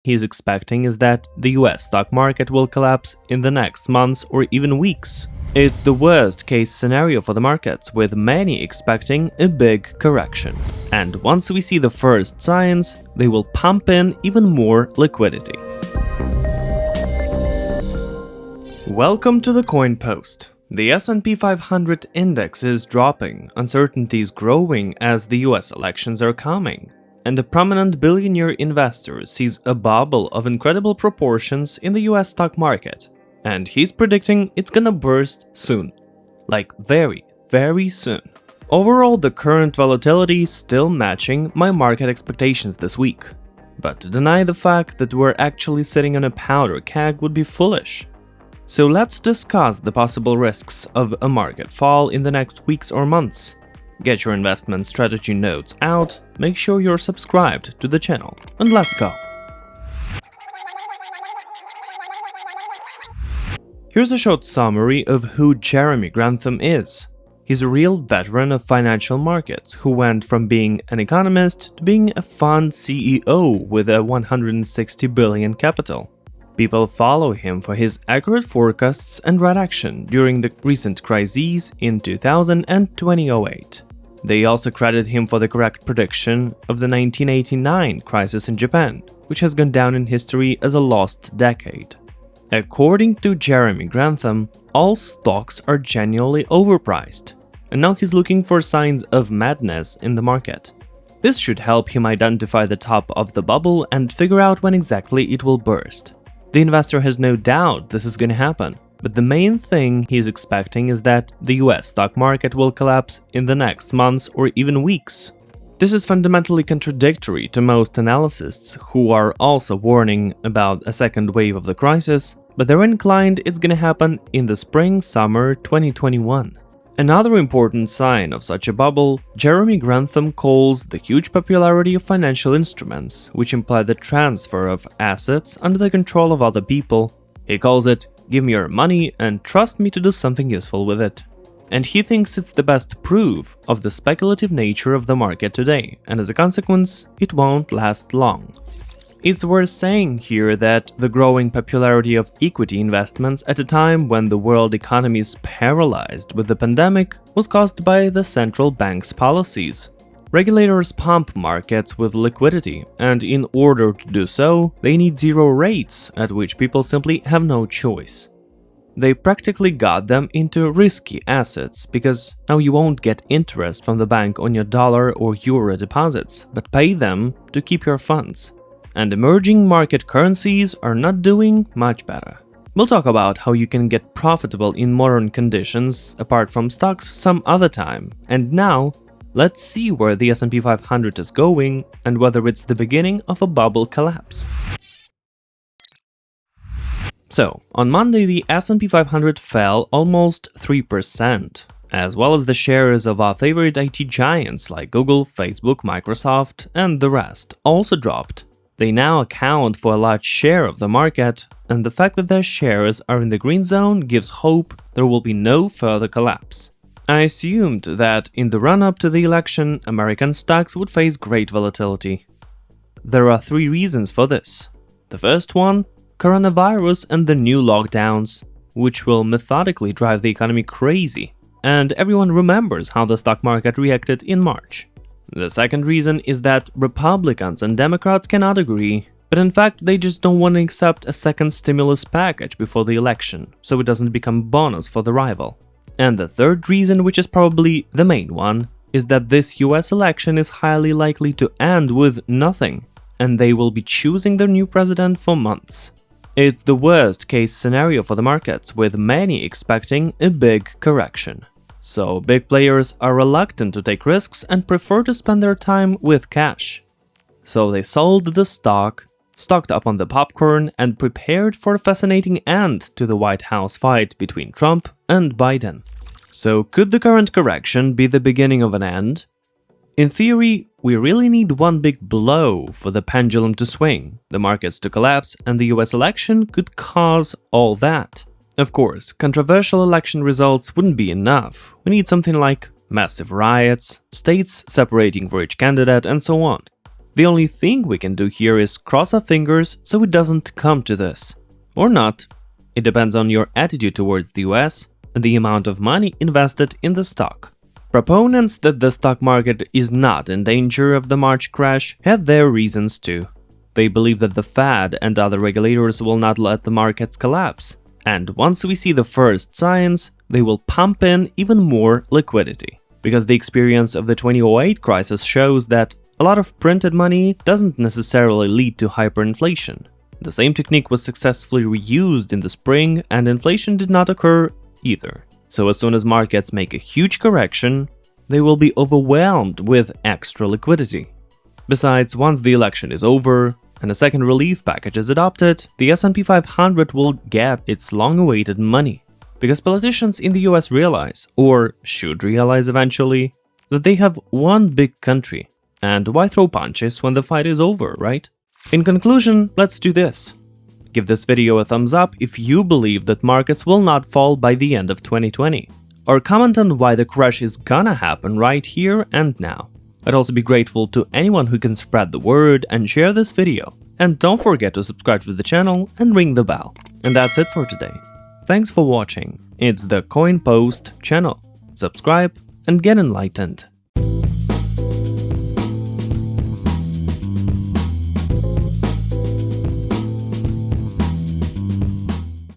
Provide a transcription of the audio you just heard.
he's expecting is that the US stock market will collapse in the next months or even weeks. It's the worst case scenario for the markets, with many expecting a big correction. And once we see the first signs, they will pump in even more liquidity. Welcome to the Coin Post. The S&P 500 index is dropping, uncertainties growing as the US elections are coming, and a prominent billionaire investor sees a bubble of incredible proportions in the US stock market. And he's predicting it's gonna burst soon. Like very, very soon. Overall, the current volatility is still matching my market expectations this week. But to deny the fact that we're actually sitting on a powder keg would be foolish. So let's discuss the possible risks of a market fall in the next weeks or months. Get your investment strategy notes out, make sure you're subscribed to the channel, and let's go! Here's a short summary of who Jeremy Grantham is. He's a real veteran of financial markets who went from being an economist to being a fund CEO with a 160 billion capital. People follow him for his accurate forecasts and right action during the recent crises in 2000 and 2008. They also credit him for the correct prediction of the 1989 crisis in Japan, which has gone down in history as a lost decade. According to Jeremy Grantham, all stocks are genuinely overpriced, and now he's looking for signs of madness in the market. This should help him identify the top of the bubble and figure out when exactly it will burst. The investor has no doubt this is going to happen, but the main thing he's expecting is that the US stock market will collapse in the next months or even weeks. This is fundamentally contradictory to most analysts who are also warning about a second wave of the crisis, but they're inclined it's gonna happen in the spring-summer 2021. Another important sign of such a bubble, Jeremy Grantham calls the huge popularity of financial instruments, which imply the transfer of assets under the control of other people. He calls it, "Give me your money and trust me to do something useful with it." And he thinks it's the best proof of the speculative nature of the market today, and as a consequence, it won't last long. It's worth saying here that the growing popularity of equity investments at a time when the world economy is paralyzed with the pandemic was caused by the central bank's policies. Regulators pump markets with liquidity, and in order to do so, they need zero rates, at which people simply have no choice. They practically got them into risky assets, because now you won't get interest from the bank on your dollar or euro deposits, but pay them to keep your funds. And emerging market currencies are not doing much better. We'll talk about how you can get profitable in modern conditions apart from stocks some other time. And now, let's see where the S&P 500 is going and whether it's the beginning of a bubble collapse. So, on Monday the S&P 500 fell almost 3%, as well as the shares of our favorite IT giants like Google, Facebook, Microsoft, and the rest also dropped. They now account for a large share of the market, and the fact that their shares are in the green zone gives hope there will be no further collapse. I assumed that in the run-up to the election, American stocks would face great volatility. There are three reasons for this. The first one, coronavirus and the new lockdowns, which will methodically drive the economy crazy, and everyone remembers how the stock market reacted in March. The second reason is that Republicans and Democrats cannot agree, but in fact they just don't want to accept a second stimulus package before the election, so it doesn't become a bonus for the rival. And the third reason, which is probably the main one, is that this US election is highly likely to end with nothing, and they will be choosing their new president for months. It's the worst case scenario for the markets, with many expecting a big correction. So big players are reluctant to take risks and prefer to spend their time with cash. So they sold the stock, stocked up on the popcorn, and prepared for a fascinating end to the White House fight between Trump and Biden. So could the current correction be the beginning of an end? In theory, we really need one big blow for the pendulum to swing, the markets to collapse, and the US election could cause all that. Of course, controversial election results wouldn't be enough. We need something like massive riots, states separating for each candidate, and so on. The only thing we can do here is cross our fingers so it doesn't come to this. Or not. It depends on your attitude towards the US and the amount of money invested in the stock. Proponents that the stock market is not in danger of the March crash have their reasons too. They believe that the Fed and other regulators will not let the markets collapse, and once we see the first signs, they will pump in even more liquidity. Because the experience of the 2008 crisis shows that a lot of printed money doesn't necessarily lead to hyperinflation. The same technique was successfully reused in the spring, and inflation did not occur either. So as soon as markets make a huge correction, they will be overwhelmed with extra liquidity. Besides, once the election is over and a second relief package is adopted, the S&P 500 will get its long-awaited money. Because politicians in the US realize, or should realize eventually, that they have one big country. And why throw punches when the fight is over, right? In conclusion, let's do this. Give this video a thumbs up if you believe that markets will not fall by the end of 2020. Or comment on why the crash is gonna happen right here and now. I'd also be grateful to anyone who can spread the word and share this video. And don't forget to subscribe to the channel and ring the bell. And that's it for today. Thanks for watching. It's the Coin Post channel. Subscribe and get enlightened.